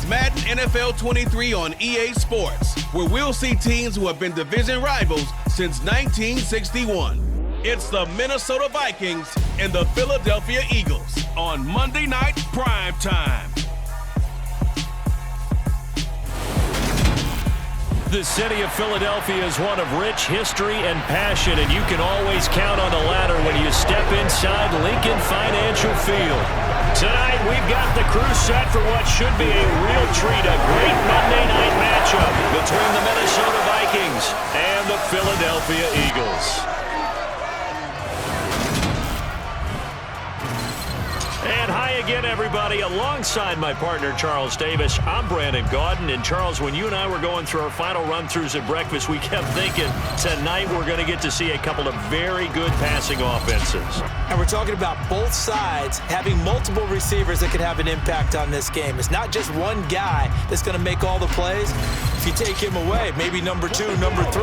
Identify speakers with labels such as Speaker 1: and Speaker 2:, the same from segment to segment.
Speaker 1: Madden NFL 23 on EA Sports, where we'll see teams who have been division rivals since 1961. It's the Minnesota Vikings and the Philadelphia Eagles on Monday Night Prime Time.
Speaker 2: The city of Philadelphia is one of rich history and passion, and you can always count on the latter when you step inside Lincoln Financial Field. Tonight, we've got the crew set for what should be a real treat, a great Monday night matchup between the Minnesota Vikings and the Philadelphia Eagles. And hi again, everybody. Alongside my partner, Charles Davis, I'm Brandon Gaudin. And Charles, when you and I were going through our final run-throughs at breakfast, we kept thinking tonight we're going to get to see a couple of very good passing offenses.
Speaker 3: And we're talking about both sides having multiple receivers that could have an impact on this game. It's not just one guy that's going to make all the plays. If you take him away, maybe number 2, number 3,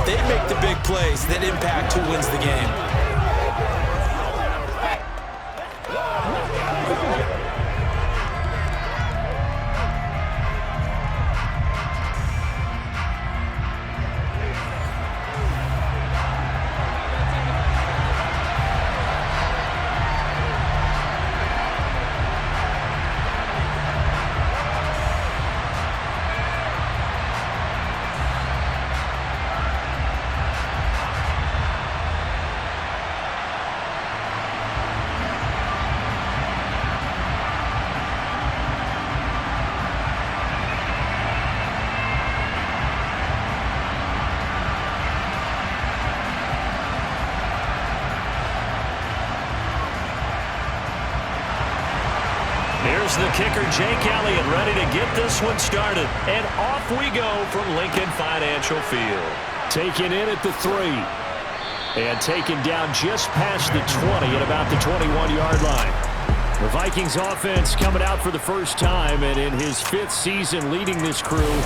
Speaker 3: they make the big plays that impact who wins the game.
Speaker 2: Here's the kicker, Jake Elliott, ready to get this one started. And off we go from Lincoln Financial Field. Taken in at the 3. And taken down just past the 20 at about the 21-yard line. The Vikings offense coming out for the first time, and in his 5th season leading this crew,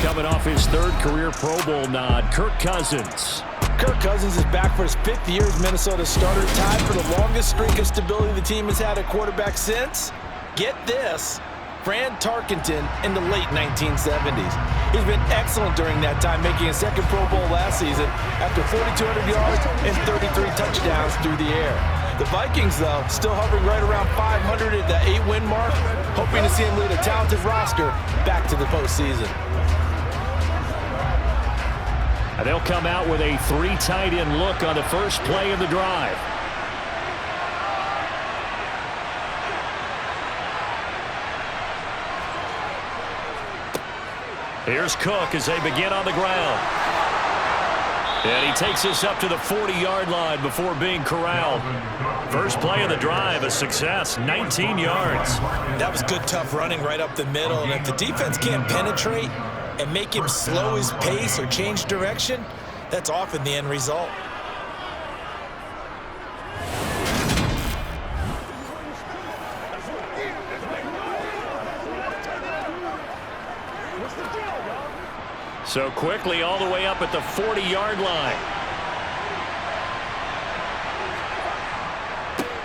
Speaker 2: coming off his 3rd career Pro Bowl nod, Kirk Cousins.
Speaker 3: Kirk Cousins is back for his 5th year as Minnesota's starter, tied for the longest streak of stability the team has had at quarterback since, get this, Fran Tarkenton in the late 1970s. He's been excellent during that time, making his 2nd Pro Bowl last season after 4,200 yards and 33 touchdowns through the air. The Vikings, though, still hovering right around 500 at the 8-win mark, hoping to see him lead a talented roster back to the postseason.
Speaker 2: And they'll come out with a 3 tight end look on the first play of the drive. Here's Cook as they begin on the ground. And he takes us up to the 40-yard line before being corralled. First play of the drive, a success, 19 yards.
Speaker 3: That was good, tough running right up the middle. And if the defense can't penetrate and make him slow his pace or change direction, that's often the end result.
Speaker 2: So quickly all the way up at the 40-yard line.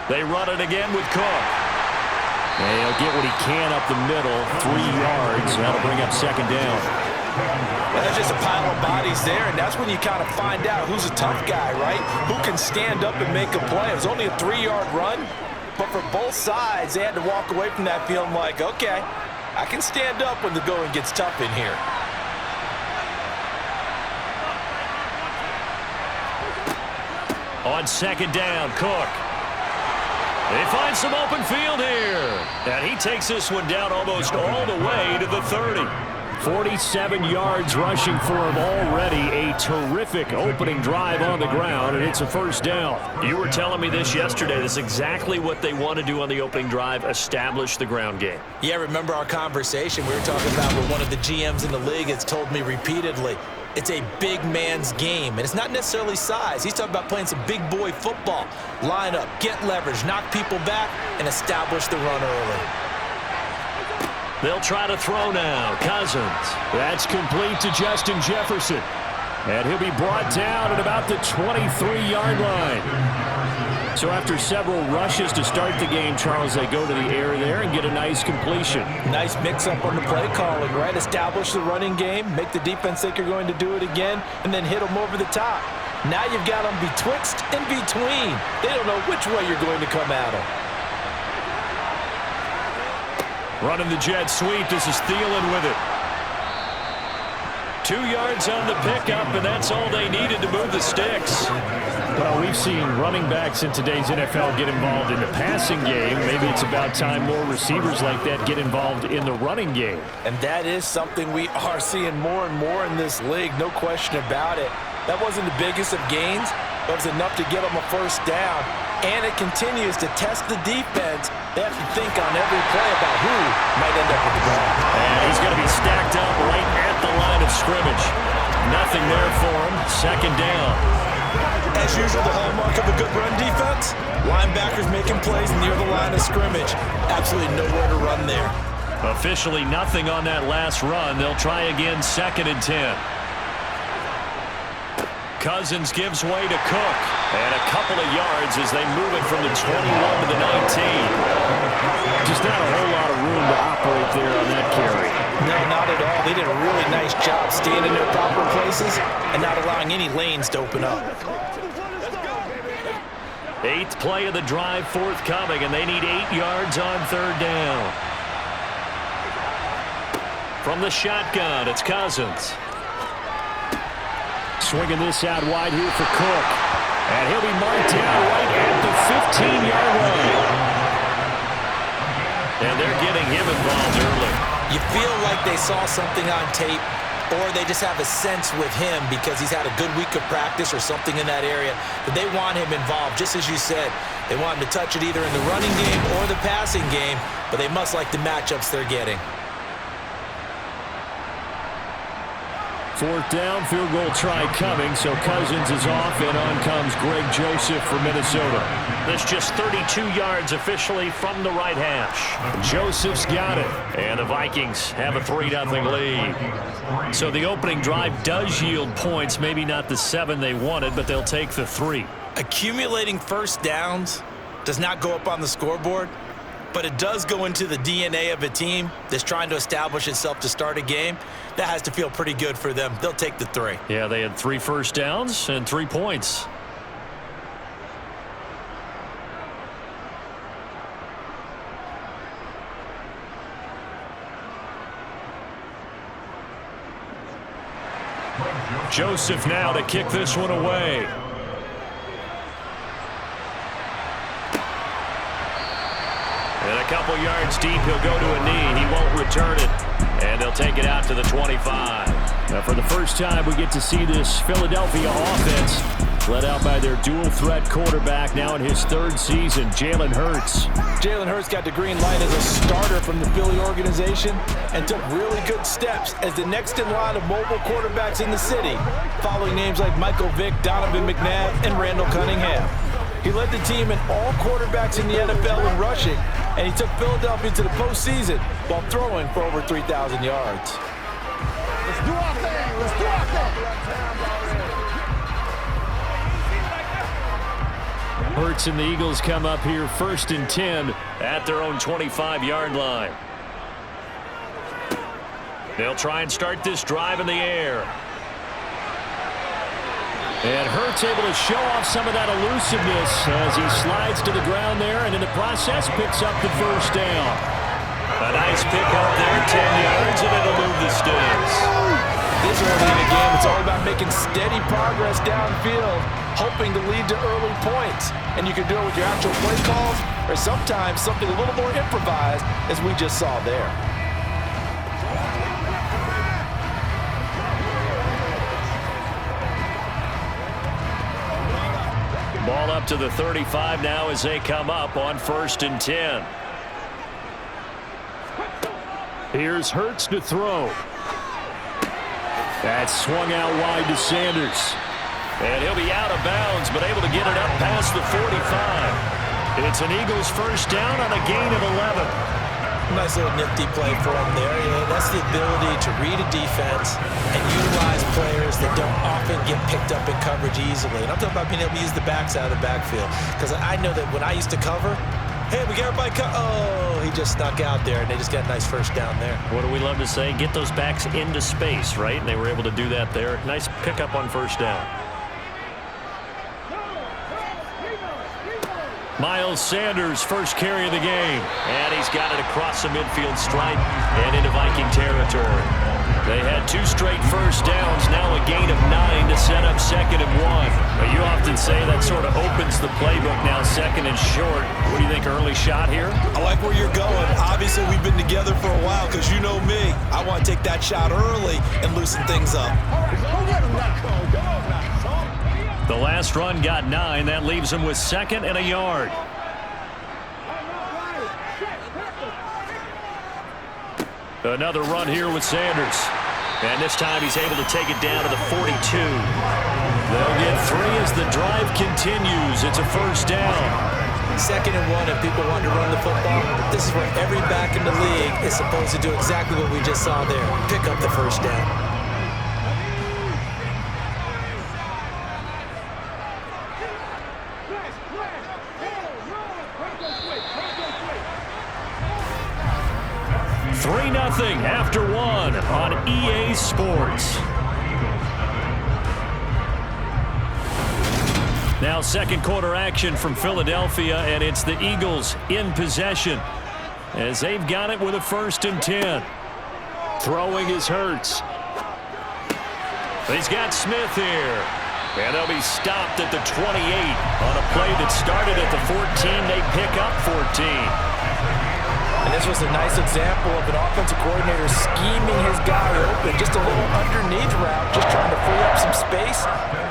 Speaker 2: They run it again with Cook. And he'll get what he can up the middle, 3 yards. That'll bring up 2nd down.
Speaker 3: Well, there's just a pile of bodies there, and that's when you kind of find out who's a tough guy, right? Who can stand up and make a play. It was only a 3-yard run, but for both sides, they had to walk away from that feeling like, okay, I can stand up when the going gets tough in here.
Speaker 2: On 2nd down, Cook. They find some open field here. And he takes this one down almost all the way to the 30. 47 yards rushing for him already. A terrific opening drive on the ground, and it's a 1st down. You were telling me this yesterday. That's exactly what they want to do on the opening drive, establish the ground game.
Speaker 3: Yeah, remember our conversation we were talking about with one of the GMs in the league has told me repeatedly, it's a big man's game, and it's not necessarily size. He's talking about playing some big boy football. Line up, get leverage, knock people back, and establish the run early.
Speaker 2: They'll try to throw now. Cousins. That's complete to Justin Jefferson. And he'll be brought down at about the 23-yard line. So after several rushes to start the game, Charles, they go to the air there and get a nice completion.
Speaker 3: Nice mix-up on the play calling, right? Establish the running game, make the defense think you're going to do it again, and then hit them over the top. Now you've got them betwixt and between. They don't know which way you're going to come at them.
Speaker 2: Running the jet sweep. This is Thielen with it. 2 yards on the pickup, and that's all they needed to move the sticks. Well, we've seen running backs in today's NFL get involved in the passing game. Maybe it's about time more receivers like that get involved in the running game.
Speaker 3: And that is something we are seeing more and more in this league, no question about it. That wasn't the biggest of gains, but it was enough to get them a first down. And it continues to test the defense. They have to think on every play about who might end up with the ball.
Speaker 2: And he's going to be stacked up right at the line of scrimmage. Nothing there for him. Second down.
Speaker 3: As usual, the hallmark of a good run defense, linebackers making plays near the line of scrimmage. Absolutely nowhere to run there.
Speaker 2: Officially nothing on that last run. They'll try again, 2nd and 10. Cousins gives way to Cook. And a couple of yards as they move it from the 21 to the 19. Just not a whole lot of room to operate there on that carry.
Speaker 3: No, not at all. They did a really nice job staying in their proper places and not allowing any lanes to open up.
Speaker 2: 8th play of the drive forthcoming, and they need 8 yards on 3rd down. From the shotgun, it's Cousins. Swinging this out wide here for Cook. And he'll be marked down right at the 15-yard line. And they're getting him involved early.
Speaker 3: You feel like they saw something on tape, or they just have a sense with him because he's had a good week of practice or something in that area that they want him involved. Just as you said, they want him to touch it either in the running game or the passing game, but they must like the matchups they're getting.
Speaker 2: 4th down, field goal try coming, so Cousins is off, and on comes Greg Joseph for Minnesota. That's just 32 yards officially from the right hash. Joseph's got it, and the Vikings have a 3-0 lead. So the opening drive does yield points, maybe not the 7 they wanted, but they'll take the 3.
Speaker 3: Accumulating first downs does not go up on the scoreboard, but it does go into the DNA of a team that's trying to establish itself to start a game. That has to feel pretty good for them. They'll take the 3.
Speaker 2: Yeah, they had 3 first downs and 3 points. Joseph now to kick this one away. And a couple yards deep, he'll go to a knee. He won't return it. And they'll take it out to the 25. Now for the first time, we get to see this Philadelphia offense led out by their dual-threat quarterback now in his 3rd season, Jalen Hurts.
Speaker 3: Jalen Hurts got the green light as a starter from the Philly organization and took really good steps as the next in line of mobile quarterbacks in the city, following names like Michael Vick, Donovan McNabb, and Randall Cunningham. He led the team in all quarterbacks in the NFL in rushing, and he took Philadelphia to the postseason while throwing for over 3,000 yards.
Speaker 4: Let's do our thing. Let's do our thing.
Speaker 2: Hurts and the Eagles come up here 1st and 10 at their own 25-yard line. They'll try and start this drive in the air. And Hurts able to show off some of that elusiveness as he slides to the ground there, and in the process picks up the first down. A nice pick up there, 10 yards, and it'll move the sticks.
Speaker 3: This early in the game, it's all about making steady progress downfield, hoping to lead to early points. And you can do it with your actual play calls, or sometimes something a little more improvised, as we just saw there.
Speaker 2: Ball up to the 35 now as they come up on 1st and 10. Here's Hurts to throw. That's swung out wide to Sanders. And he'll be out of bounds, but able to get it up past the 45. It's an Eagles first down on a gain of 11.
Speaker 3: Nice little nifty play for him there. Yeah, that's the ability to read a defense and utilize players that don't often get picked up in coverage easily. And I'm talking about being able to use the backs out of the backfield. Because I know that when I used to cover, hey, we got everybody oh, he just snuck out there, and they just got a nice first down there.
Speaker 2: What do we love to say? Get those backs into space, right? And they were able to do that there. Nice pickup on first down. Miles Sanders, first carry of the game. And he's got it across the midfield stripe and into Viking territory. They had 2 straight first downs, now a gain of 9 to set up 2nd and 1. But you often say that sort of opens the playbook now, 2nd and short. What do you think, early shot here?
Speaker 3: I like where you're going. Obviously, we've been together for a while because you know me. I want to take that shot early and loosen things up.
Speaker 2: The last run got 9. That leaves him with 2nd and a yard. Another run here with Sanders. And this time he's able to take it down to the 42. They'll get 3 as the drive continues. It's a first down.
Speaker 3: 2nd and 1 if people want to run the football. This is where every back in the league is supposed to do exactly what we just saw there. Pick up the first down.
Speaker 2: Nothing after 1 on EA Sports. Now 2nd quarter action from Philadelphia, and it's the Eagles in possession as they've got it with a 1st and 10. Throwing is Hurts. He's got Smith here. And they'll be stopped at the 28 on a play that started at the 14. They pick up 14.
Speaker 3: And this was a nice example of an offensive coordinator scheming his guy open. Just a little underneath route, just trying to free up some space,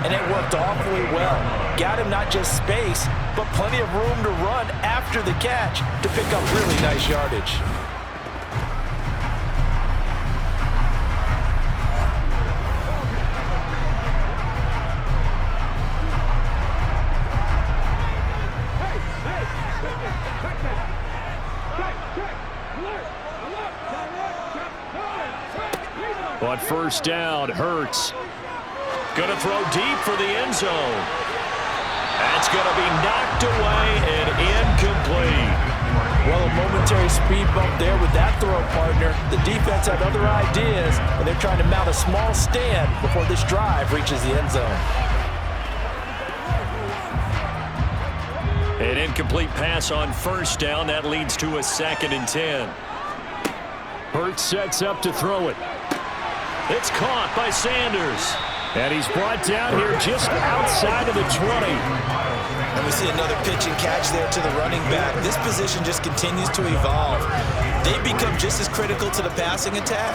Speaker 3: and it worked awfully well. Got him not just space, but plenty of room to run after the catch to pick up really nice yardage.
Speaker 2: On first down, Hurts. Going to throw deep for the end zone. That's going to be knocked away and incomplete.
Speaker 3: Well, a momentary speed bump there with that throw, partner. The defense had other ideas, and they're trying to mount a small stand before this drive reaches the end zone.
Speaker 2: An incomplete pass on first down. That leads to a 2nd and 10. Hurts sets up to throw it. It's caught by Sanders. And he's brought down here just outside of the 20.
Speaker 3: And we see another pitch and catch there to the running back. This position just continues to evolve. They become just as critical to the passing attack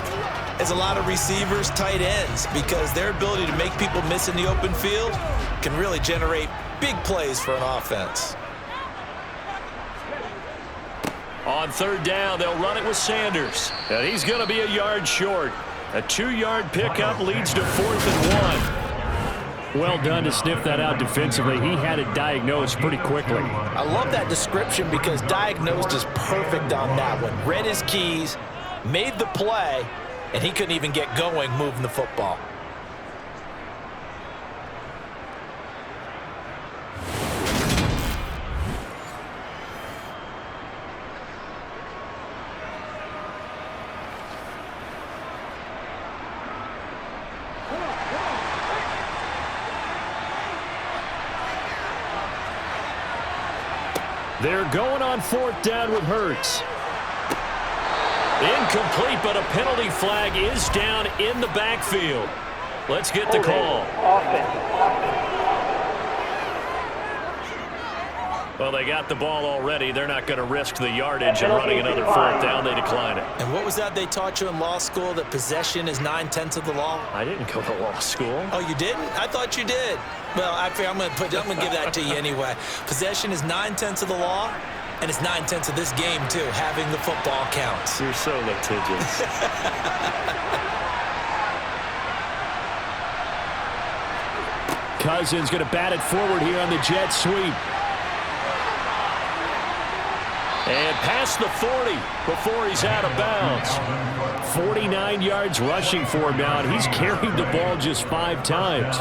Speaker 3: as a lot of receivers, tight ends, because their ability to make people miss in the open field can really generate big plays for an offense.
Speaker 2: On 3rd down, they'll run it with Sanders. And he's going to be a yard short. A 2-yard pickup leads to 4th and 1. Well done to sniff that out defensively. He had it diagnosed pretty quickly.
Speaker 3: I love that description because diagnosed is perfect on that one. Read his keys, made the play, and he couldn't even get going moving the football.
Speaker 2: They're going on 4th down with Hurts. Incomplete, but a penalty flag is down in the backfield. Let's get the call. Well, they got the ball already. They're not going to risk the yardage and running another 4th down. They decline it.
Speaker 3: And what was that they taught you in law school, that possession is 9/10 of the law?
Speaker 2: I didn't go to law school.
Speaker 3: Oh, you didn't? I thought you did. Well, I'm going to give that to you anyway. Possession is 9/10 of the law, and it's 9/10 of this game, too. Having the football counts.
Speaker 2: You're so litigious. Cousins going to bat it forward here on the jet sweep. And past the 40 before he's out of bounds. 49 yards rushing for him now, and he's carried the ball just 5 times.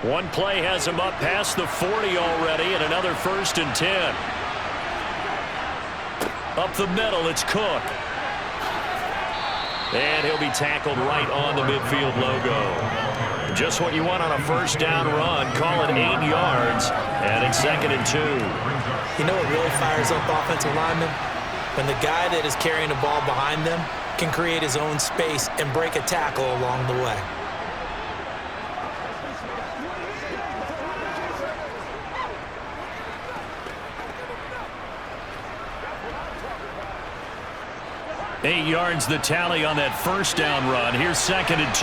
Speaker 2: One play has him up past the 40 already, and another 1st and 10. Up the middle, it's Cook. And he'll be tackled right on the midfield logo. Just what you want on a 1st down run. Call it 8 yards, and it's 2nd and 2.
Speaker 3: You know what really fires up offensive linemen? When the guy that is carrying the ball behind them can create his own space and break a tackle along the way.
Speaker 2: Eight yards the tally on that 1st down run. Here's 2nd and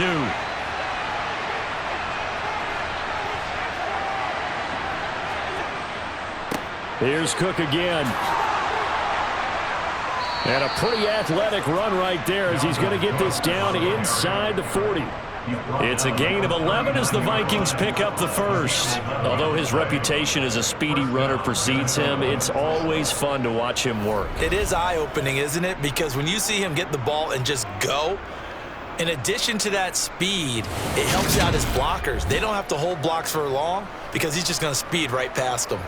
Speaker 2: 2. Here's Cook again. And a pretty athletic run right there as he's going to get this down inside the 40. It's a gain of 11 as the Vikings pick up the 1st. Although his reputation as a speedy runner precedes him, it's always fun to watch him work.
Speaker 3: It is eye-opening, isn't it? Because when you see him get the ball and just go, in addition to that speed, it helps out his blockers. They don't have to hold blocks for long because he's just going to speed right past them.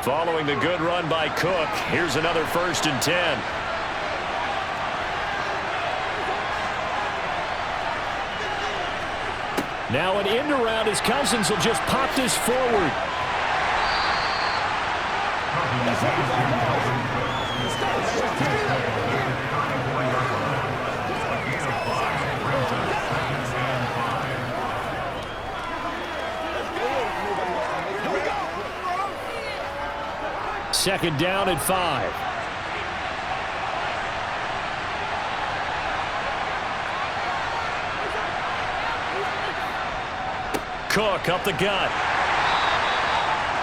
Speaker 2: Following the good run by Cook, here's another 1st and 10. Now an end around as Cousins will just pop this forward. Second down and 5. Cook up the gut.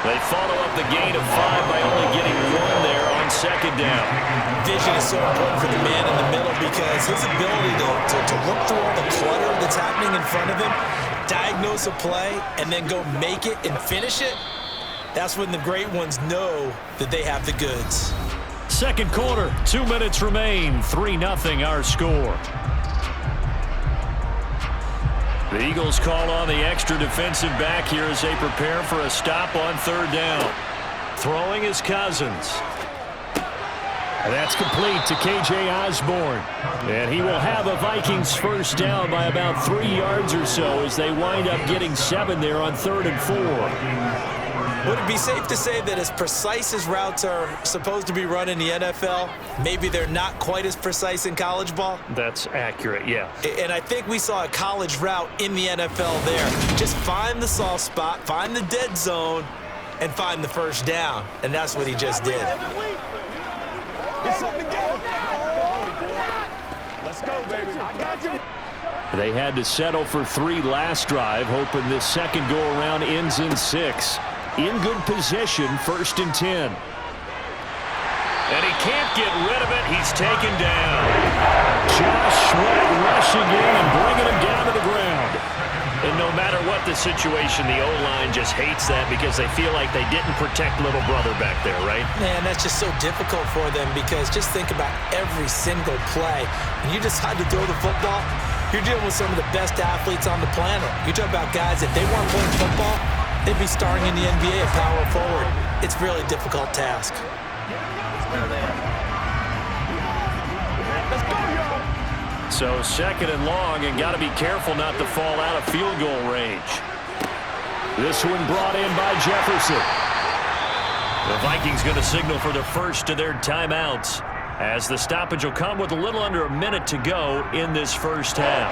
Speaker 2: They follow up the gain of 5 by only getting 1 there on 2nd down.
Speaker 3: Vision is so important for the man in the middle because his ability to look through all the clutter that's happening in front of him, diagnose a play, and then go make it and finish it. That's when the great ones know that they have the goods.
Speaker 2: Second quarter, 2 minutes remain. 3-0 our score. The Eagles call on the extra defensive back here as they prepare for a stop on 3rd down. Throwing is Cousins. And that's complete to K.J. Osborne. And he will have a Vikings 1st down by about 3 yards or so as they wind up getting 7 there on 3rd and 4.
Speaker 3: Would it be safe to say that as precise as routes are supposed to be run in the NFL, maybe they're not quite as precise in college ball?
Speaker 2: That's accurate, yeah.
Speaker 3: And I think we saw a college route in the NFL there. Just find the soft spot, find the dead zone, and find the 1st down. And that's what he just did.
Speaker 4: Let's go, baby. I got you.
Speaker 2: They had to settle for 3 last drive, hoping this second go-around ends in 6. In good position, 1st and 10. And he can't get rid of it. He's taken down. Josh Sweat rushing in and bringing him down to the ground. And no matter what the situation, the O-line just hates that because they feel like they didn't protect little brother back there, right?
Speaker 3: Man, that's just so difficult for them because just think about every single play. When you decide to throw the football, you're dealing with some of the best athletes on the planet. You talk about guys, if they weren't playing football, they'd be starring in the NBA at power forward. It's a really difficult task.
Speaker 2: So 2nd and long, and got to be careful not to fall out of field goal range. This one brought in by Jefferson. The Vikings going to signal for the first of their timeouts as the stoppage will come with a little under a minute to go in this first half.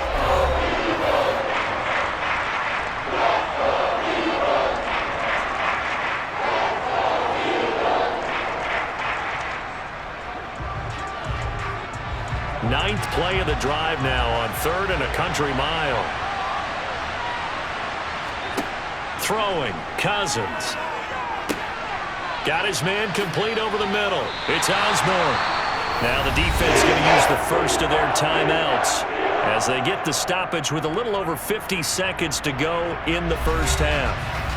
Speaker 2: Ninth play of the drive now on 3rd and a country mile. Throwing, Cousins. Got his man complete over the middle. It's Osborne. Now the defense going to use the first of their timeouts as they get the stoppage with a little over 50 seconds to go in the first half.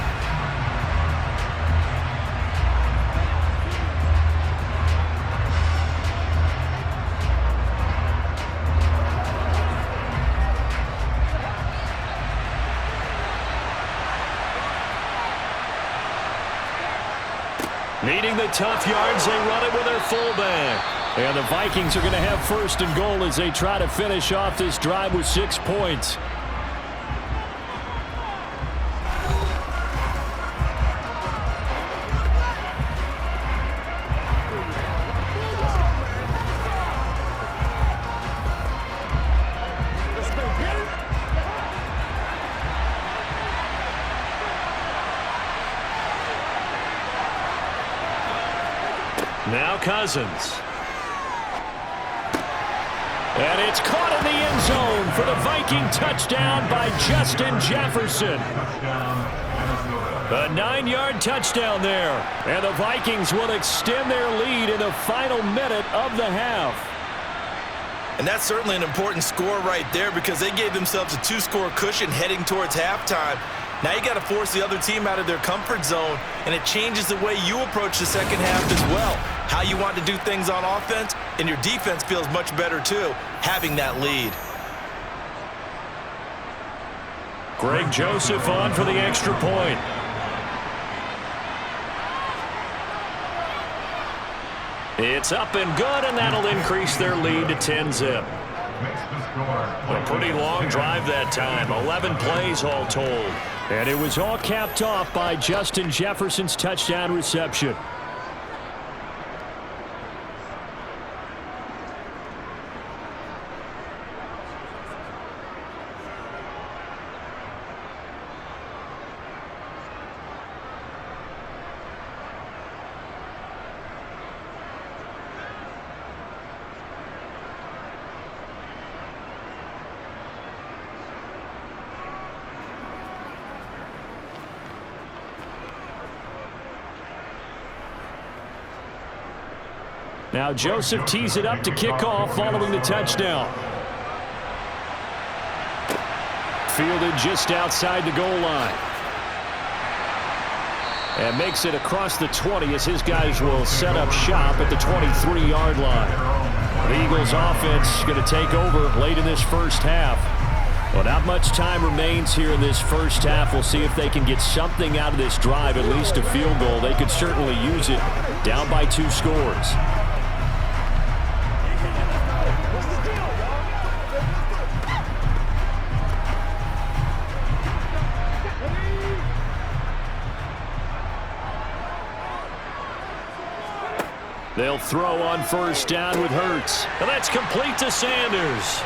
Speaker 2: Needing the tough yards, they run it with their fullback. And the Vikings are going to have 1st and goal as they try to finish off this drive with 6 points. Now Cousins. And it's caught in the end zone for the Viking touchdown by Justin Jefferson. A 9-yard touchdown there. And the Vikings will extend their lead in the final minute of the half.
Speaker 3: And that's certainly an important score right there because they gave themselves a 2-score cushion heading towards halftime. Now you got to force the other team out of their comfort zone, and it changes the way you approach the second half as well. How you want to do things on offense, and your defense feels much better too, having that lead.
Speaker 2: Greg Joseph on for the extra point. It's up and good, and that'll increase their lead to 10-zip. A pretty long drive that time, 11 plays all told. And it was all capped off by Justin Jefferson's touchdown reception. Now Joseph tees it up to kick off following the touchdown. Fielded just outside the goal line. And makes it across the 20 as his guys will set up shop at the 23-yard line. The Eagles offense going to take over late in this first half. Well, not much time remains here in this first half. We'll see if they can get something out of this drive, at least a field goal. They could certainly use it down by 2 scores. They'll throw on first down with Hurts. And that's complete to Sanders.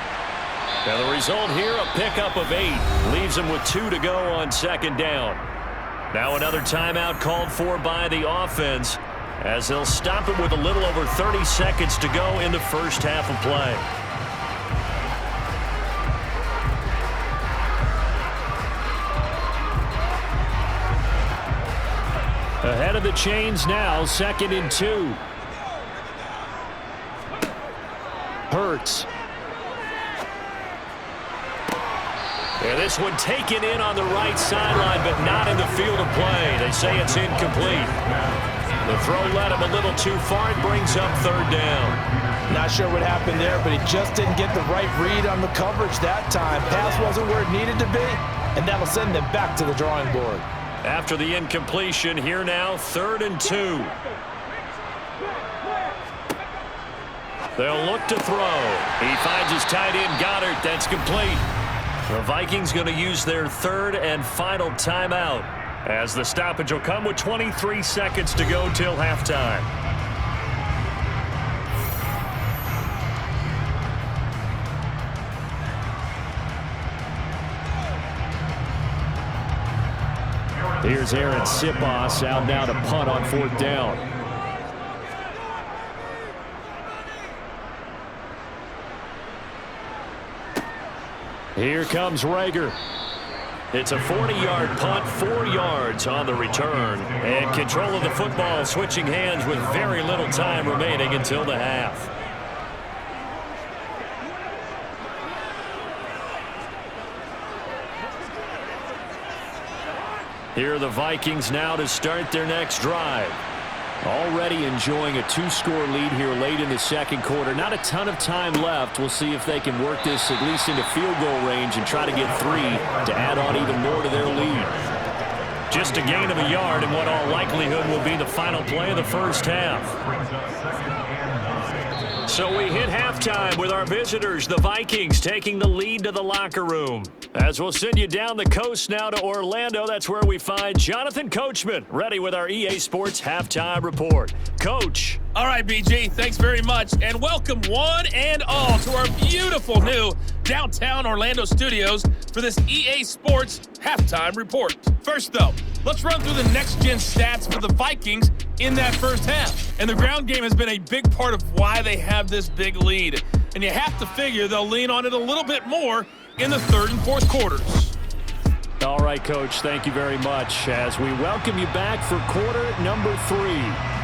Speaker 2: And the result here, a pickup of 8. Leaves them with 2 to go on second down. Now another timeout called for by the offense as they'll stop it with a little over 30 seconds to go in the first half of play. Ahead of the chains now, 2nd and 2. Hurts. And this one taken in on the right sideline, but not in the field of play. They say it's incomplete. The throw led him a little too far. It brings up 3rd down.
Speaker 3: Not sure what happened there, but he just didn't get the right read on the coverage that time. Pass wasn't where it needed to be, and that'll send them back to the drawing board.
Speaker 2: After the incompletion, here now, 3rd and 2. They'll look to throw. He finds his tight end, Goddard. That's complete. The Vikings going to use their 3rd and final timeout as the stoppage will come with 23 seconds to go till halftime. Here's Aaron Sipos out now to punt on 4th down. Here comes Rager. It's a 40-yard punt, 4 yards on the return. And control of the football switching hands with very little time remaining until the half. Here are the Vikings now to start their next drive. Already enjoying a 2-score lead here late in the second quarter. Not a ton of time left. We'll see if they can work this at least into field goal range and try to get 3 to add on even more to their lead. Just a gain of a yard in what all likelihood will be the final play of the first half. So we hit halftime with our visitors, the Vikings, taking the lead to the locker room. As we'll send you down the coast now to Orlando, that's where we find Jonathan Coachman, ready with our EA Sports Halftime Report. Coach.
Speaker 5: All right, BG, thanks very much, and welcome one and all to our beautiful new downtown Orlando studios for this EA Sports Halftime Report. First, though, let's run through the next-gen stats for the Vikings in that first half. And the ground game has been a big part of why they have this big lead. And you have to figure they'll lean on it a little bit more in the third and fourth quarters.
Speaker 2: All right, Coach, thank you very much as we welcome you back for quarter number 3.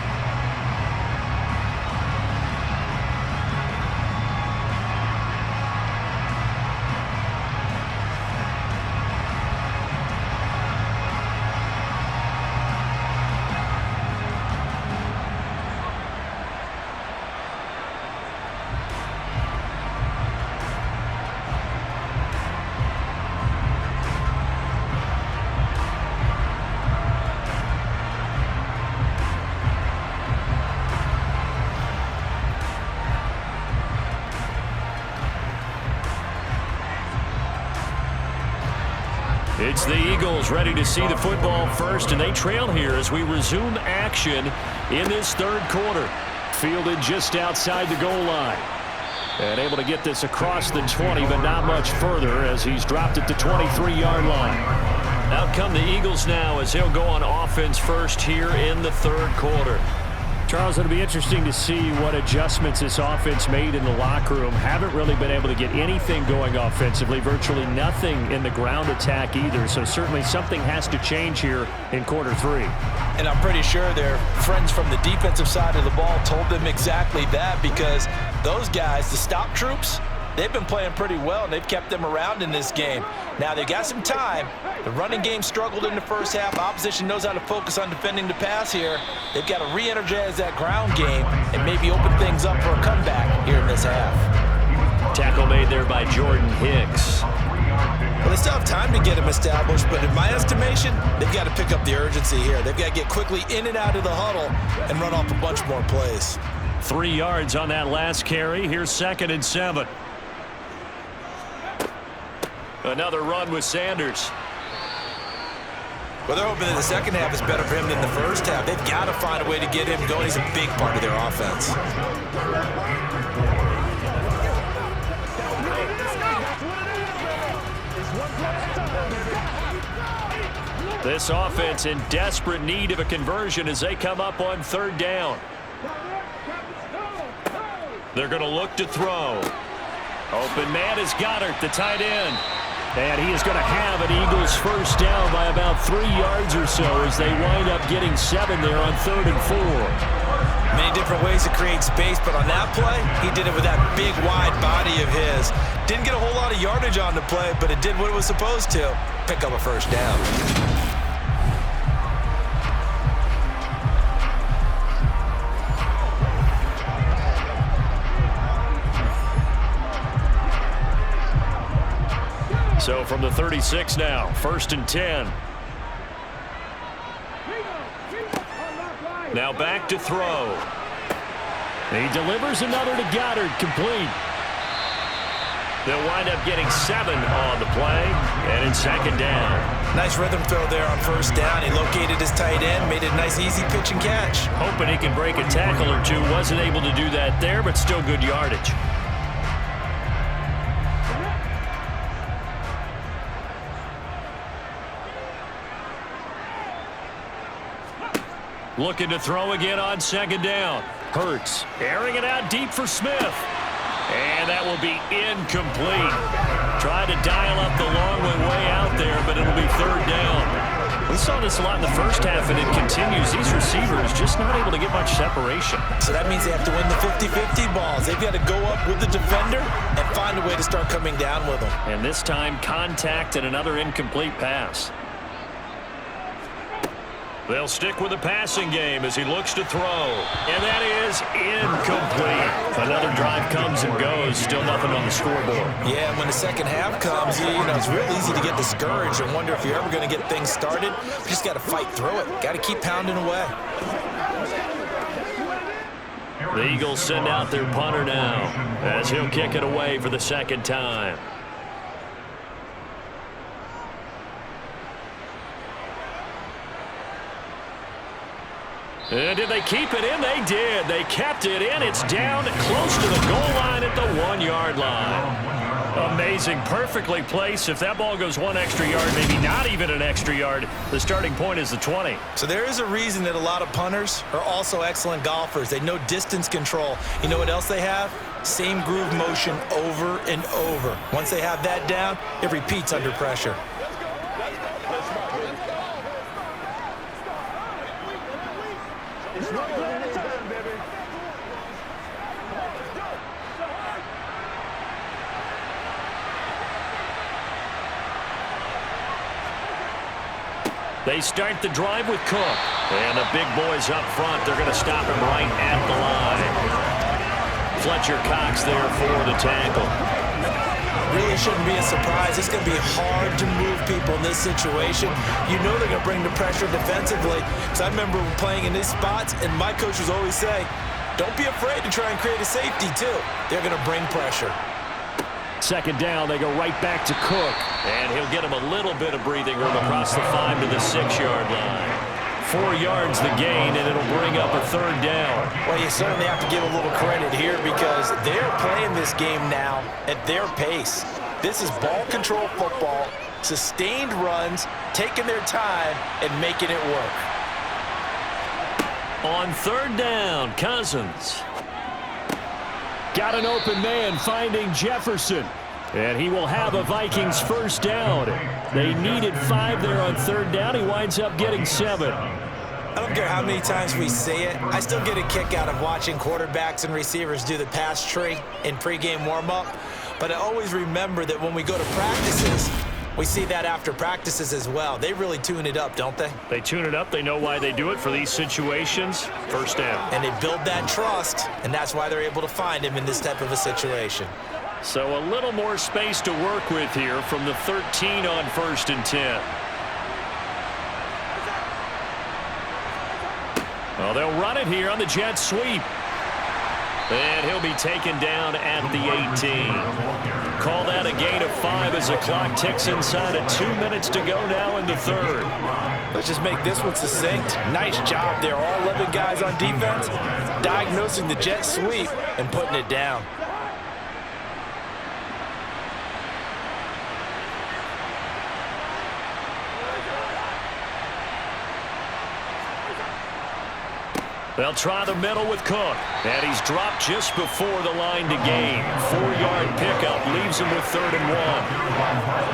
Speaker 2: It's the Eagles ready to see the football first, and they trail here as we resume action in this third quarter. Fielded just outside the goal line. And able to get this across the 20, but not much further as he's dropped at the 23-yard line. Out come the Eagles now as they'll go on offense first here in the third quarter. Charles, it'll be interesting to see what adjustments this offense made in the locker room. Haven't really been able to get anything going offensively, virtually nothing in the ground attack either. So certainly something has to change here in quarter 3.
Speaker 3: And I'm pretty sure their friends from the defensive side of the ball told them exactly that, because those guys, the stop troops, they've been playing pretty well, and they've kept them around in this game. Now, they've got some time. The running game struggled in the first half. Opposition knows how to focus on defending the pass here. They've got to re-energize that ground game and maybe open things up for a comeback here in this half.
Speaker 2: Tackle made there by Jordan Hicks.
Speaker 3: Well, they still have time to get him established, but in my estimation, they've got to pick up the urgency here. They've got to get quickly in and out of the huddle and run off a bunch more plays.
Speaker 2: 3 yards on that last carry. Here's 2nd and 7. Another run with Sanders.
Speaker 3: Well, they're hoping that the second half is better for him than the first half. They've got to find a way to get him going. He's a big part of their offense.
Speaker 2: This offense in desperate need of a conversion as they come up on 3rd down. They're going to look to throw. Open man is Goddard, the tight end. And he is going to have an Eagles first down by about 3 yards or so as they wind up getting 7 there on 3rd and 4.
Speaker 3: Many different ways to create space, but on that play, he did it with that big, wide body of his. Didn't get a whole lot of yardage on the play, but it did what it was supposed to. Pick up a first down.
Speaker 2: So from the 36 now, 1st and 10. Now back to throw. He delivers another to Goddard, complete. They'll wind up getting 7 on the play, and it's 2nd down.
Speaker 3: Nice rhythm throw there on 1st down. He located his tight end, made it a nice easy pitch and catch.
Speaker 2: Hoping he can break a tackle or two. Wasn't able to do that there, but still good yardage. Looking to throw again on 2nd down. Hurts airing it out deep for Smith. And that will be incomplete. Tried to dial up the long way out there, but it'll be third down. We saw this a lot in the first half, and it continues. These receivers just not able to get much separation.
Speaker 3: So that means they have to win the 50-50 balls. They've got to go up with the defender and find a way to start coming down with them.
Speaker 2: And this time, contact and another incomplete pass. They'll stick with the passing game as he looks to throw. And that is incomplete. Another drive comes and goes. Still nothing on the scoreboard.
Speaker 3: Yeah, and when the second half comes, you know, it's real easy to get discouraged and wonder if you're ever going to get things started. You just got to fight through it. Got to keep pounding away.
Speaker 2: The Eagles send out their punter now as he'll kick it away for the second time. And did they keep it in? They did. They kept it in. It's down close to the goal line at the 1-yard line. Amazing. Perfectly placed. If that ball goes one extra yard, maybe not even an extra yard, the starting point is the 20.
Speaker 3: So there is a reason that a lot of punters are also excellent golfers. They know distance control. You know what else they have? Same groove motion over and over. Once they have that down, it repeats under pressure.
Speaker 2: They start the drive with Cook. And the big boys up front, they're going to stop him right at the line. Fletcher Cox there for the tackle.
Speaker 3: Really shouldn't be a surprise. It's going to be hard to move people in this situation. You know they're going to bring the pressure defensively. Because I remember playing in these spots, and my coaches always say, don't be afraid to try and create a safety, too. They're going to bring pressure.
Speaker 2: Second down, they go right back to Cook. And he'll get him a little bit of breathing room across the 5 to the 6-yard line. 4 yards the gain, and it'll bring up a third down.
Speaker 3: Well, you certainly have to give a little credit here because they're playing this game now at their pace. This is ball control football, sustained runs, taking their time, and making it work.
Speaker 2: On third down, Cousins. Got an open man finding Jefferson. And he will have a Vikings first down. They needed 5 there on third down. He winds up getting 7.
Speaker 3: I don't care how many times we say it. I still get a kick out of watching quarterbacks and receivers do the pass tree in pregame warm-up. But I always remember that when we go to practices, we see that after practices as well. They really tune it up, don't they?
Speaker 2: They tune it up. They know why they do it for these situations. First down.
Speaker 3: And they build that trust, and that's why they're able to find him in this type of a situation.
Speaker 2: So a little more space to work with here from the 13 on 1st and 10. Well, they'll run it here on the jet sweep. And he'll be taken down at the 18. Call that a gain of 5 as the clock ticks inside of 2 minutes to go now in the third.
Speaker 3: Let's just make this one succinct. Nice job there. All 11 guys on defense diagnosing the jet sweep and putting it down.
Speaker 2: They'll try the middle with Cook. And he's dropped just before the line to gain. 4-yard pickup leaves him with 3rd and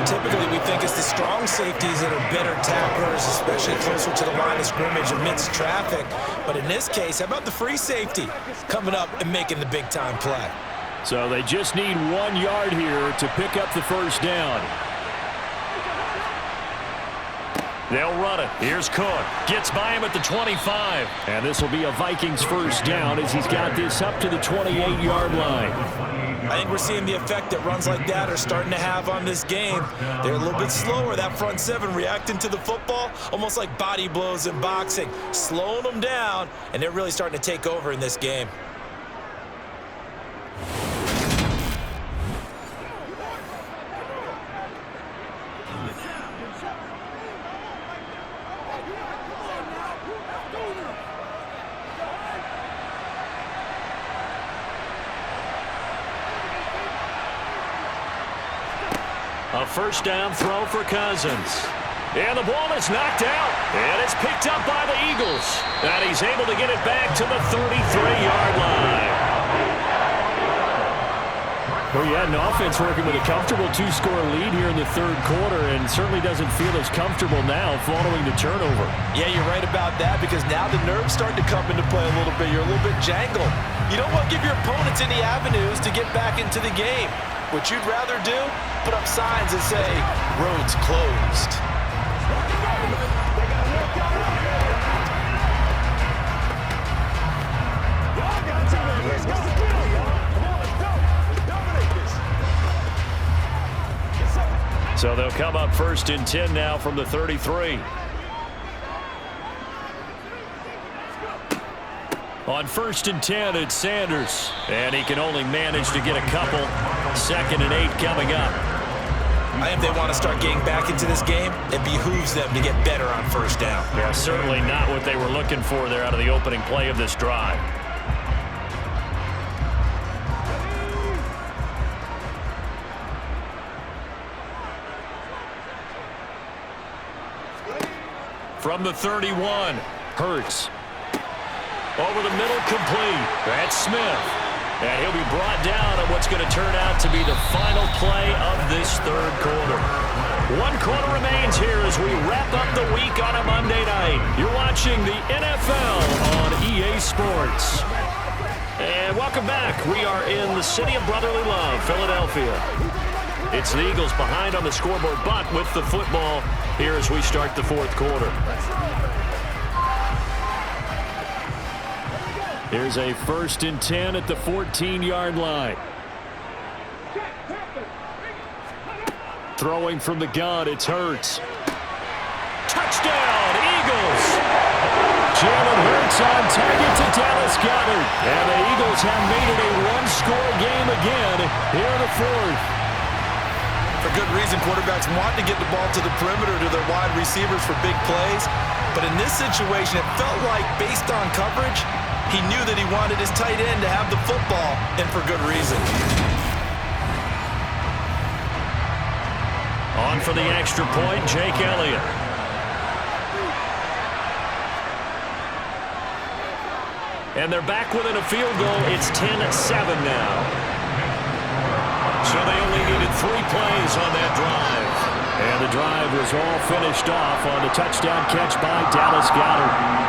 Speaker 2: 1.
Speaker 3: Typically, we think it's the strong safeties that are better tacklers, especially closer to the line of scrimmage amidst traffic. But in this case, how about the free safety coming up and making the big-time play?
Speaker 2: So they just need 1 yard here to pick up the first down. They'll run it. Here's Cook. Gets by him at the 25. And this will be a Vikings first down as he's got this up to the 28-yard line.
Speaker 3: I think we're seeing the effect that runs like that are starting to have on this game. They're a little bit slower, that front 7, reacting to the football, almost like body blows in boxing, slowing them down, and they're really starting to take over in this game.
Speaker 2: A first down throw for Cousins. And the ball is knocked out. And it's picked up by the Eagles. And he's able to get it back to the 33-yard line. Well, you had an offense working with a comfortable 2-score lead here in the third quarter and certainly doesn't feel as comfortable now following the turnover.
Speaker 3: Yeah, you're right about that because now the nerves start to come into play a little bit. You're a little bit jangled. You don't want to give your opponents any avenues to get back into the game. What you'd rather do, put up signs that say, roads closed.
Speaker 2: So they'll come up 1st and 10 now from the 33. On 1st and 10, it's Sanders. And he can only manage to get a couple. 2nd and 8 coming up.
Speaker 3: I think they want to start getting back into this game. It behooves them to get better on 1st down.
Speaker 2: Yeah, certainly not what they were looking for there out of the opening play of this drive. From the 31, Hurts. Over the middle, complete. That's Smith. And he'll be brought down on what's going to turn out to be the final play of this third quarter. 1 quarter remains here as we wrap up the week on a Monday night. You're watching the NFL on EA Sports. And welcome back. We are in the city of brotherly love, Philadelphia. It's the Eagles behind on the scoreboard, but with the football here as we start the fourth quarter. Here's a 1st and 10 at the 14-yard line. Throwing from the gun, it's Hurts. Touchdown, Eagles! Jalen Hurts on target to Dallas Goedert. And the Eagles have made it a 1-score game again here in the fourth.
Speaker 3: For good reason, quarterbacks want to get the ball to the perimeter to their wide receivers for big plays. But in this situation, it felt like, based on coverage, he knew that he wanted his tight end to have the football, and for good reason.
Speaker 2: On for the extra point, Jake Elliott. And they're back within a field goal. It's 10-7 now. So they only needed 3 plays on that drive. And the drive was all finished off on the touchdown catch by Dallas Goedert.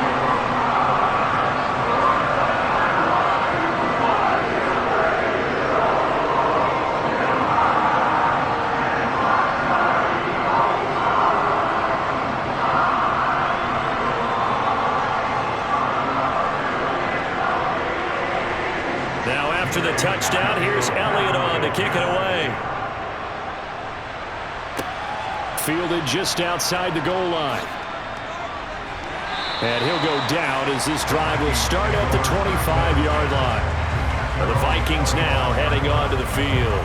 Speaker 2: After the touchdown, here's Elliott on to kick it away. Fielded just outside the goal line. And he'll go down as this drive will start at the 25-yard line. Well, the Vikings now heading onto the field.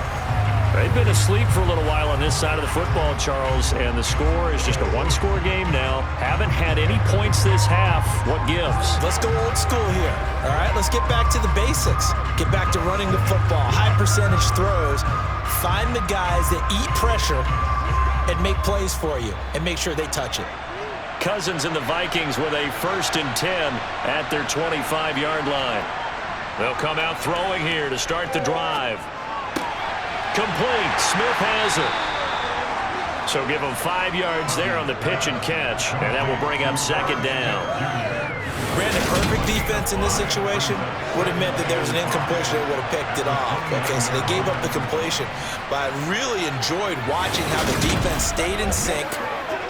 Speaker 2: They've been asleep for a little while on this side of the football, Charles, and the score is just a 1-score game now. Haven't had any points this half. What gives?
Speaker 3: Let's go old school here. All right, let's get back to the basics. Get back to running the football, high percentage throws. Find the guys that eat pressure and make plays for you and make sure they touch it.
Speaker 2: Cousins and the Vikings with a 1st and 10 at their 25-yard line. They'll come out throwing here to start the drive. Complete. Smith has it. So give them 5 yards there on the pitch and catch, and that will bring up 2nd down.
Speaker 3: Brandon, perfect defense in this situation would have meant that there was an incompletion. They would have picked it off. Okay, so they gave up the completion. But I really enjoyed watching how the defense stayed in sync,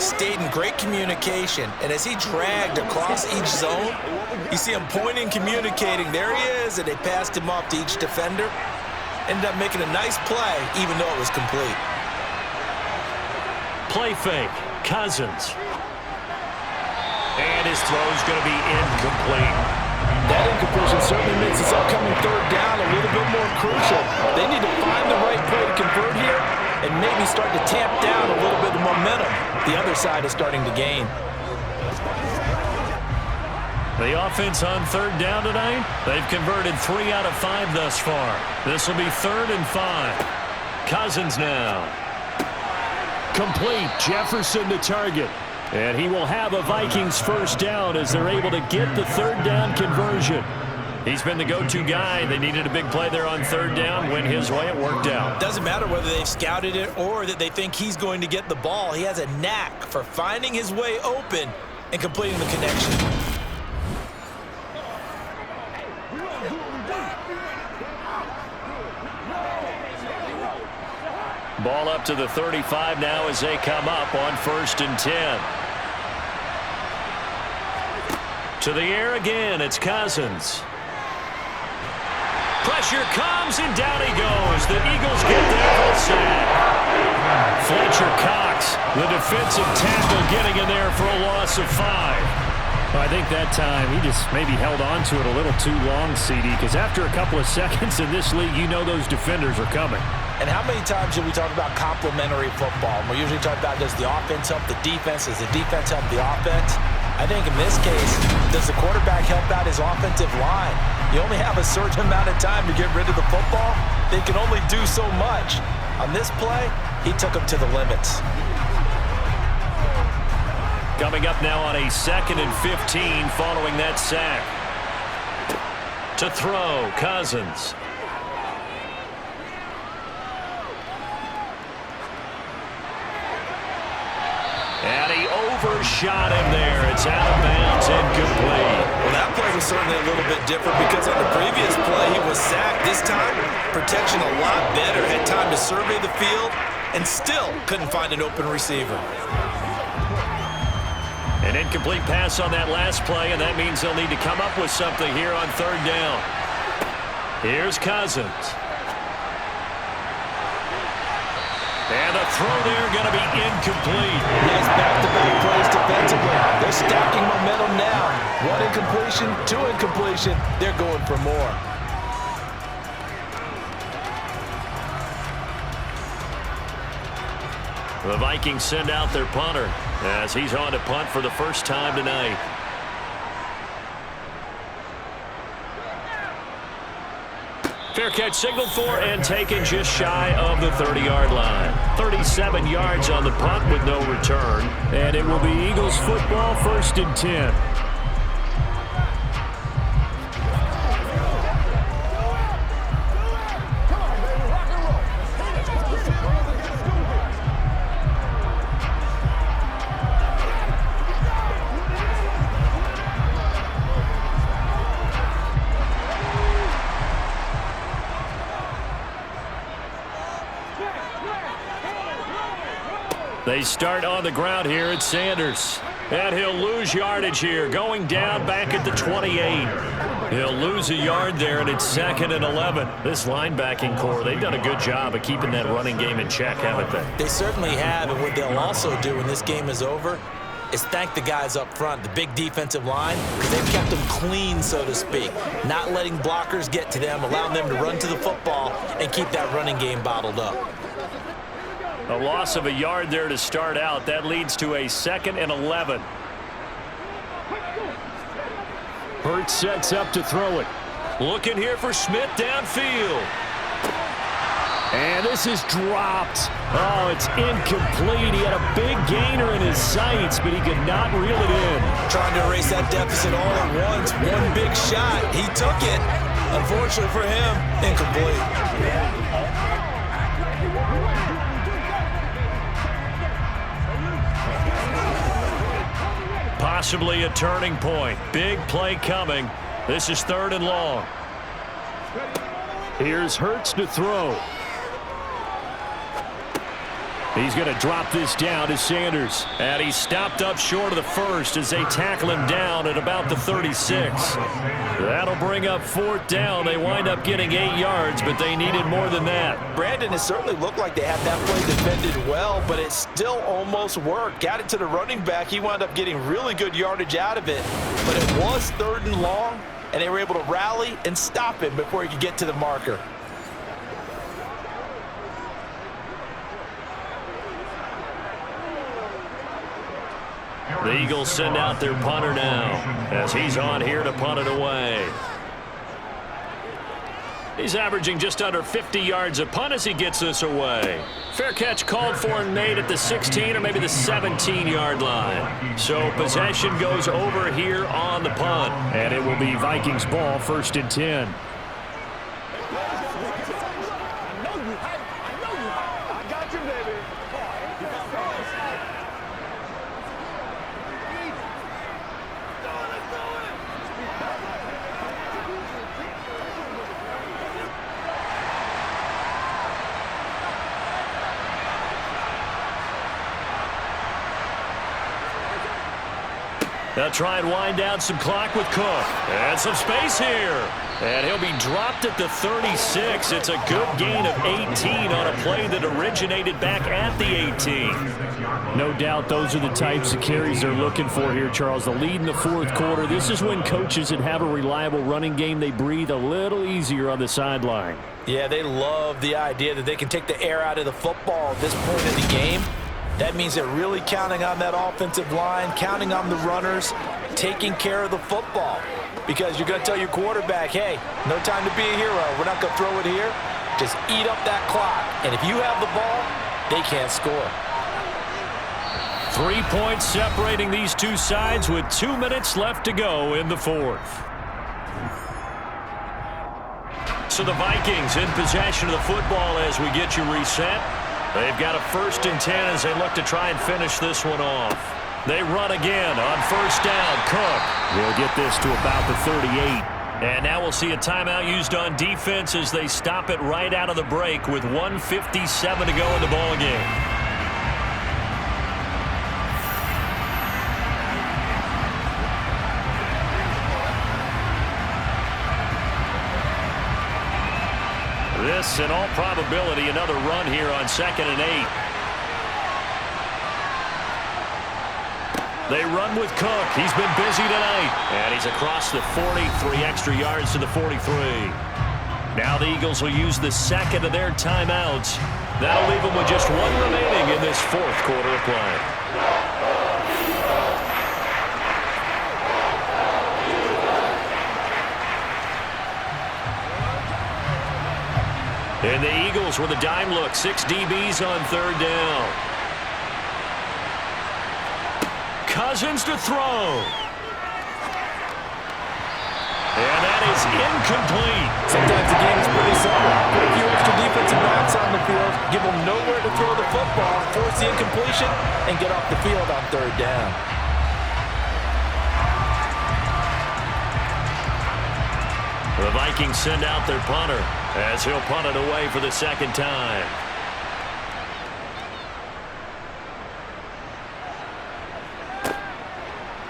Speaker 3: stayed in great communication, and as he dragged across each zone, you see him pointing, communicating. There he is, and they passed him off to each defender. Ended up making a nice play, even though it was complete.
Speaker 2: Play fake. Cousins. And his throw's going to be incomplete.
Speaker 3: That incompletion certainly makes this upcoming 3rd down a little bit more crucial. They need to find the right play to convert here and maybe start to tamp down a little bit of momentum. The other side is starting to gain.
Speaker 2: The offense on 3rd down tonight, they've converted 3 out of 5 thus far. This will be 3rd and 5. Cousins now. Complete. Jefferson to target. And he will have a Vikings 1st down as they're able to get the 3rd down conversion. He's been the go-to guy. They needed a big play there on third down. Went his way. It worked out.
Speaker 3: Doesn't matter whether they've scouted it or that they think he's going to get the ball. He has a knack for finding his way open and completing the connection.
Speaker 2: Ball up to the 35 now as they come up on 1st and 10. To the air again. It's Cousins. Pressure comes, and down he goes. The Eagles get there for the sack. Fletcher Cox, the defensive tackle, getting in there for a loss of 5.
Speaker 6: Well, I think that time he just maybe held on to it a little too long, CD, because after a couple of seconds in this league, you know those defenders are coming.
Speaker 3: And how many times do we talk about complementary football? And we usually talk about, does the offense help the defense? Does the defense help the offense? I think in this case, does the quarterback help out his offensive line? You only have a certain amount of time to get rid of the football. They can only do so much. On this play, he took them to the limits.
Speaker 2: Coming up now on a 2nd and 15 following that sack. To throw, Cousins. And he overshot him there. It's out of bounds, incomplete.
Speaker 3: Well, that play was certainly a little bit different because on the previous play, he was sacked. This time, protection a lot better. Had time to survey the field and still couldn't find an open receiver.
Speaker 2: An incomplete pass on that last play, and that means they'll need to come up with something here on 3rd down. Here's Cousins. And the throw there going to be incomplete.
Speaker 3: Nice back-to-back plays defensively. They're stacking momentum now. 1 incompletion, 2 incompletion. They're going for more.
Speaker 2: The Vikings send out their punter as he's on to punt for the first time tonight. Fair catch signaled for and taken just shy of the 30-yard line. 37 yards on the punt with no return.
Speaker 6: And it will be Eagles football, 1st and 10.
Speaker 2: They start on the ground here at Sanders. And he'll lose yardage here, going down back at the 28. He'll lose a yard there, and it's 2nd and 11. This linebacking core, they've done a good job of keeping that running game in check, haven't they?
Speaker 3: They certainly have, and what they'll also do when this game is over is thank the guys up front, the big defensive line, because they've kept them clean, so to speak, not letting blockers get to them, allowing them to run to the football and keep that running game bottled up.
Speaker 2: A loss of a yard there to start out. That leads to a 2nd and 11.
Speaker 6: Hurts sets up to throw it.
Speaker 2: Looking here for Smith downfield.
Speaker 6: And this is dropped. Oh, it's incomplete. He had a big gainer in his sights, but he could not reel it in.
Speaker 3: Trying to erase that deficit all at once. One big shot. He took it. Unfortunately for him, incomplete.
Speaker 2: Possibly a turning point. Big play coming. This is 3rd and long.
Speaker 6: Here's Hurts to throw. He's going to drop this down to Sanders.
Speaker 2: And he's stopped up short of the first as they tackle him down at about the 36. That'll bring up 4th down. They wind up getting 8 yards, but they needed more than that.
Speaker 3: Brandon, it certainly looked like they had that play defended well, but it still almost worked. Got it to the running back. He wound up getting really good yardage out of it, but it was 3rd and long, and they were able to rally and stop him before he could get to the marker.
Speaker 2: The Eagles send out their punter now as he's on here to punt it away. He's averaging just under 50 yards a punt as he gets this away. Fair catch called for and made at the 16 or maybe the 17-yard line. So possession goes over here on the punt.
Speaker 6: And it will be Vikings ball, 1st and 10.
Speaker 2: They'll try and wind down some clock with Cook. And some space here. And he'll be dropped at the 36. It's a good gain of 18 on a play that originated back at the 18.
Speaker 6: No doubt those are the types of carries they're looking for here, Charles. The lead in the 4th quarter. This is when coaches that have a reliable running game, they breathe a little easier on the sideline.
Speaker 3: Yeah, they love the idea that they can take the air out of the football at this point in the game. That means they're really counting on that offensive line, counting on the runners, taking care of the football. Because you're going to tell your quarterback, hey, no time to be a hero. We're not going to throw it here. Just eat up that clock. And if you have the ball, they can't score.
Speaker 2: 3 points separating these two sides with 2 minutes left to go in the 4th. So the Vikings in possession of the football as we get you reset. They've got a 1st and 10 as they look to try and finish this one off. They run again on 1st down. Cook
Speaker 6: will get this to about the 38.
Speaker 2: And now we'll see a timeout used on defense as they stop it right out of the break with 1:57 to go in the ballgame. This, in all probability, another run here on 2nd and 8. They run with Cook. He's been busy tonight. And he's across the 40, 3 extra yards to the 43. Now the Eagles will use the 2nd of their timeouts. That'll leave them with just 1 remaining in this 4th quarter of play. And the Eagles with a dime look. 6 DBs on 3rd down. Cousins to throw. And that is incomplete.
Speaker 3: Sometimes the game is pretty simple. Put a few extra defensive backs on the field, give them nowhere to throw the football, force the incompletion, and get off the field on 3rd down.
Speaker 2: The Vikings send out their punter as he'll punt it away for the 2nd time.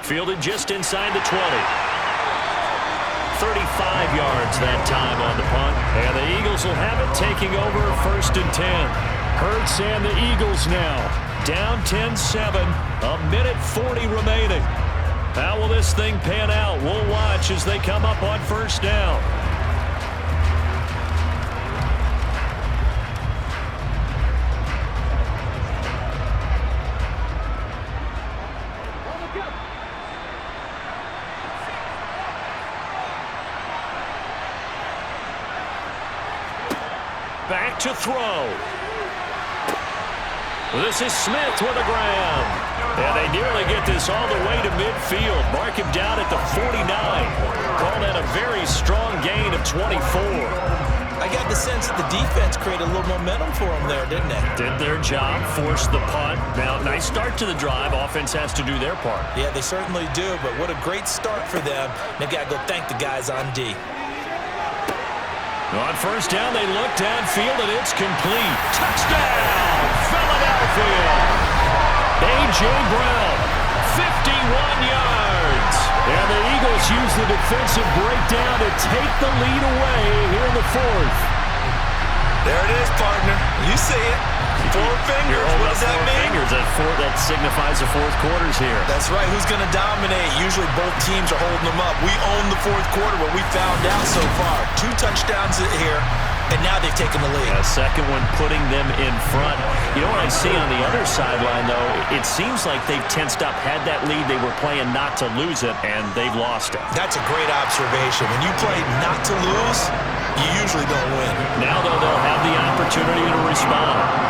Speaker 2: Fielded just inside the 20. 35 yards that time on the punt. And the Eagles will have it taking over 1st and 10.
Speaker 6: Hurts and the Eagles now.
Speaker 2: Down 10-7. A minute 40 remaining. How will this thing pan out? We'll watch as they come up on 1st down. Back to throw. This is Smith with a grab. And they nearly get this all the way to midfield. Mark him down at the 49. Call that a very strong gain of 24.
Speaker 3: I got the sense that the defense created a little momentum for them there, didn't it?
Speaker 2: Did their job, forced the punt. Now, nice start to the drive. Offense has to do their part.
Speaker 3: Yeah, they certainly do, but what a great start for them. They got to go thank the guys on D.
Speaker 2: On 1st down, they look downfield, and it's complete. Touchdown, Philadelphia! A.J. Brown, 51 yards. And the Eagles use the defensive breakdown to take the lead away here in the 4th.
Speaker 3: There it is, partner. You see it. 4 fingers. What does that mean?
Speaker 2: Fingers. That signifies the 4th quarter's here.
Speaker 3: That's right. Who's going to dominate? Usually both teams are holding them up. We own the 4th quarter, what we found out so far. 2 touchdowns here, and now they've taken the lead.
Speaker 2: A second one putting them in front. You know what I see on the other sideline, though? It seems like they've tensed up, had that lead. They were playing not to lose it, and they've lost it.
Speaker 3: That's a great observation. When you play not to lose, you usually don't win.
Speaker 2: Now, though, they'll have the opportunity to respond.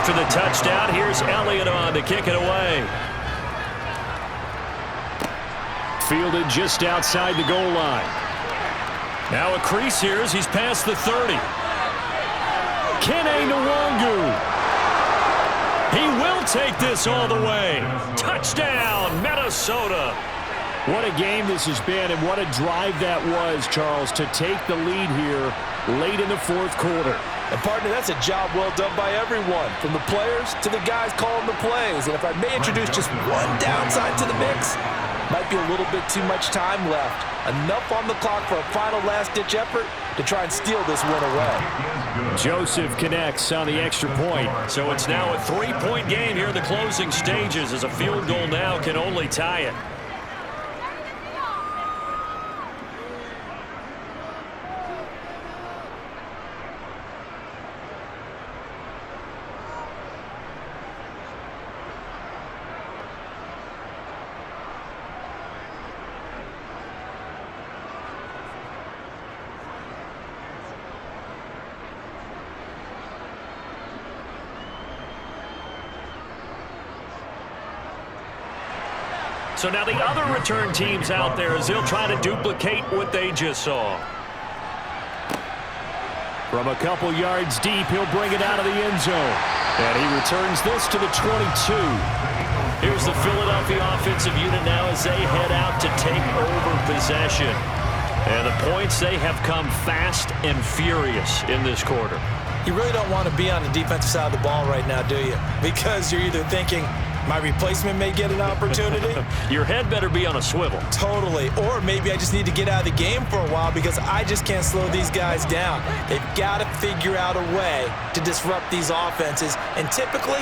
Speaker 2: After the touchdown, here's Elliott on to kick it away. Fielded just outside the goal line. Now a crease here as he's past the 30. Kene Nwangu. He will take this all the way. Touchdown, Minnesota.
Speaker 6: What a game this has been, and what a drive that was, Charles, to take the lead here late in the fourth quarter.
Speaker 3: And, partner, that's a job well done by everyone, from the players to the guys calling the plays. And if I may introduce just one downside to the mix, might be a little bit too much time left. Enough on the clock for a final last-ditch effort to try and steal this win away.
Speaker 6: Joseph connects on the extra point.
Speaker 2: So it's now a 3-point game here in the closing stages, as a field goal now can only tie it. So now the other return teams out there as they'll try to duplicate what they just saw.
Speaker 6: From a couple yards deep, he'll bring it out of the end zone. And he returns this to the 22.
Speaker 2: Here's the Philadelphia offensive unit now as they head out to take over possession. And the points, they have come fast and furious in this quarter.
Speaker 3: You really don't want to be on the defensive side of the ball right now, do you? Because you're either thinking, my replacement may get an opportunity.
Speaker 2: Your head better be on a swivel.
Speaker 3: Totally. Or maybe I just need to get out of the game for a while because I just can't slow these guys down. They've got to figure out a way to disrupt these offenses. And typically,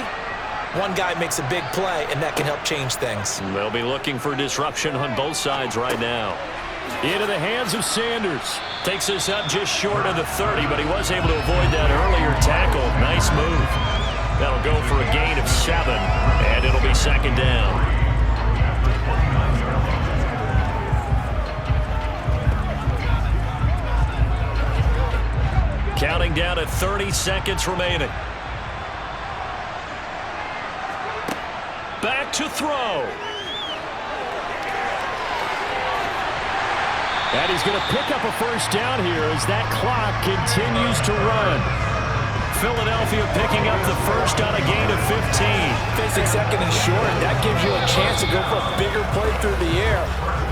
Speaker 3: one guy makes a big play, and that can help change things.
Speaker 2: They'll be looking for disruption on both sides right now.
Speaker 6: Into the hands of Sanders.
Speaker 2: Takes this up just short of the 30, but he was able to avoid that earlier tackle. Nice move. That'll go for a gain of 7, and it'll be second down. Counting down at 30 seconds remaining. Back to throw.
Speaker 6: And he's going to pick up a first down here as that clock continues to run.
Speaker 2: Philadelphia picking up the first on a gain of 15.
Speaker 3: Facing second and short, that gives you a chance to go for a bigger play through the air.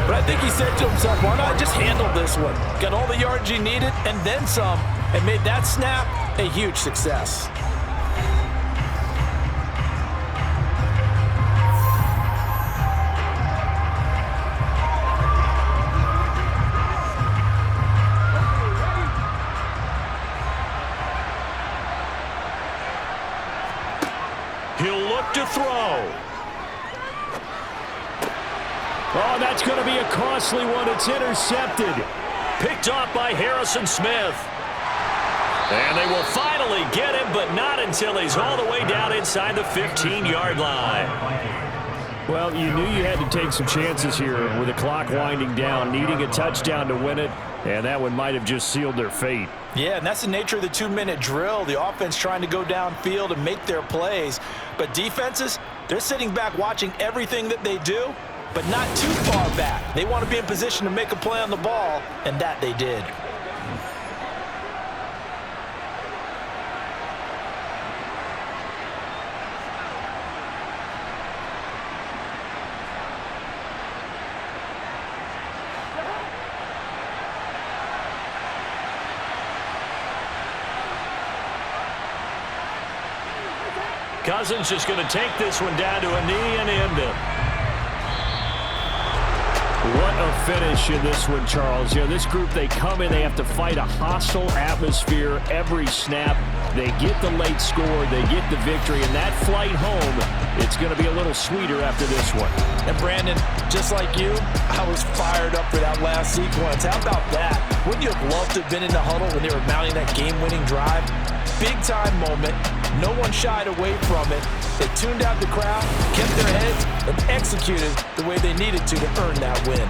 Speaker 3: But I think he said to himself, why not just handle this one? Got all the yards he needed and then some, and made that snap a huge success.
Speaker 2: He'll look to throw.
Speaker 6: Oh, that's going to be a costly one. It's intercepted.
Speaker 2: Picked off by Harrison Smith. And they will finally get him, but not until he's all the way down inside the 15-yard line.
Speaker 6: Well, you knew you had to take some chances here with the clock winding down, needing a touchdown to win it, and that one might have just sealed their fate.
Speaker 3: Yeah, and that's the nature of the 2-minute drill. The offense trying to go downfield and make their plays. But defenses, they're sitting back watching everything that they do, but not too far back. They want to be in position to make a play on the ball, and that they did.
Speaker 2: Cousins just going to take this one down to a knee and end it.
Speaker 6: 1 a finish in this one, Charles. You know, this group, they come in, they have to fight a hostile atmosphere every snap. They get the late score, they get the victory, and that flight home, it's going to be a little sweeter after this one.
Speaker 3: And Brandon, just like you, I was fired up for that last sequence. How about that? Wouldn't you have loved to have been in the huddle when they were mounting that game-winning drive? Big-time moment. No one shied away from it. They tuned out the crowd, kept their heads, and executed the way they needed to earn that win.